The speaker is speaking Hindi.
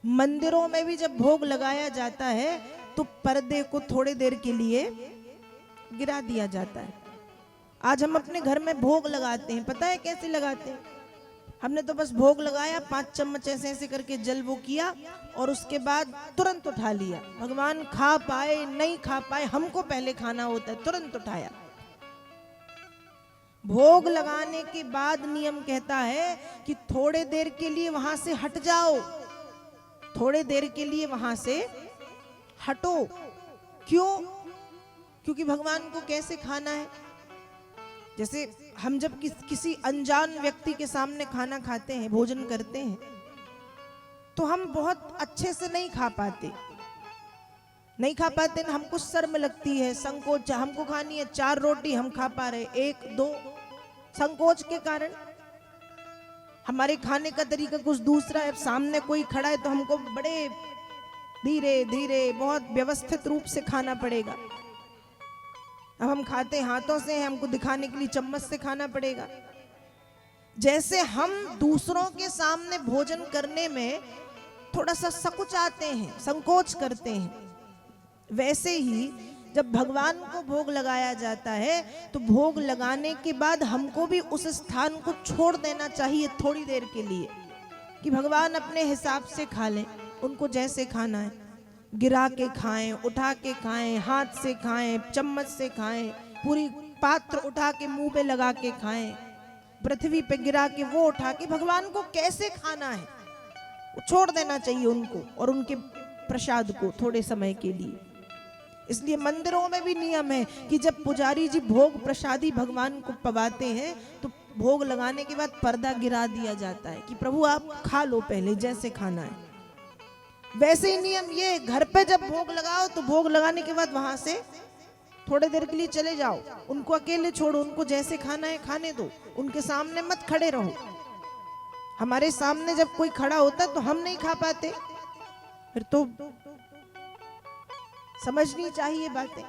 मंदिरों में भी जब भोग लगाया जाता है तो पर्दे को थोड़ी देर के लिए गिरा दिया जाता है। आज हम अपने घर में भोग लगाते हैं, पता है कैसे लगाते हैं? हमने तो बस भोग लगाया, 5 चम्मच ऐसे ऐसे करके जल वो किया और उसके बाद तुरंत उठा लिया। भगवान खा पाए नहीं खा पाए, हमको पहले खाना होता है, तुरंत उठाया। भोग लगाने के बाद नियम कहता है कि थोड़े देर के लिए वहां से हट जाओ, थोड़े देर के लिए वहां से हटो। क्यों? क्योंकि भगवान को कैसे खाना है? जैसे हम जब किसी अनजान व्यक्ति के सामने खाना खाते हैं, भोजन करते हैं, तो हम बहुत अच्छे से नहीं खा पाते ना, हमको शर्म लगती है, संकोच। हमको खानी है 4 रोटी, हम खा पा रहे 1 2, संकोच के कारण हमारे खाने का तरीका कुछ दूसरा है। सामने कोई खड़ा है तो हमको बड़े धीरे धीरे बहुत व्यवस्थित रूप से खाना पड़ेगा। अब हम खाते हाथों से हैं, हमको दिखाने के लिए चम्मच से खाना पड़ेगा। जैसे हम दूसरों के सामने भोजन करने में थोड़ा सा सकुचाते हैं, संकोच करते हैं, वैसे ही जब भगवान को भोग लगाया जाता है तो भोग लगाने के बाद हमको भी उस स्थान को छोड़ देना चाहिए थोड़ी देर के लिए, कि भगवान अपने हिसाब से खा लें, उनको जैसे खाना है। गिरा के खाएं, उठा के खाएं, हाथ से खाएं, चम्मच से खाएं, पूरी पात्र उठा के मुंह पे लगा के खाएं, पृथ्वी पे गिरा के वो उठा के, भगवान को कैसे खाना है वो छोड़ देना चाहिए उनको और उनके प्रसाद को थोड़े समय के लिए। इसलिए मंदिरों में भी नियम है कि जब पुजारी जी भोग प्रसादी भगवान को पवाते हैं तो भोग लगाने के बाद पर्दा गिरा दिया जाता है कि प्रभु आप खा लो पहले, जैसे खाना है। वैसे ही नियम ये, घर पे जब भोग लगाओ तो भोग लगाने के बाद वहां से थोड़े देर के लिए चले जाओ, उनको अकेले छोड़ो, उनको जैसे खाना है खाने दो, उनके सामने मत खड़े रहो। हमारे सामने जब कोई खड़ा होता तो हम नहीं खा पाते, फिर तो समझनी चाहिए बातें।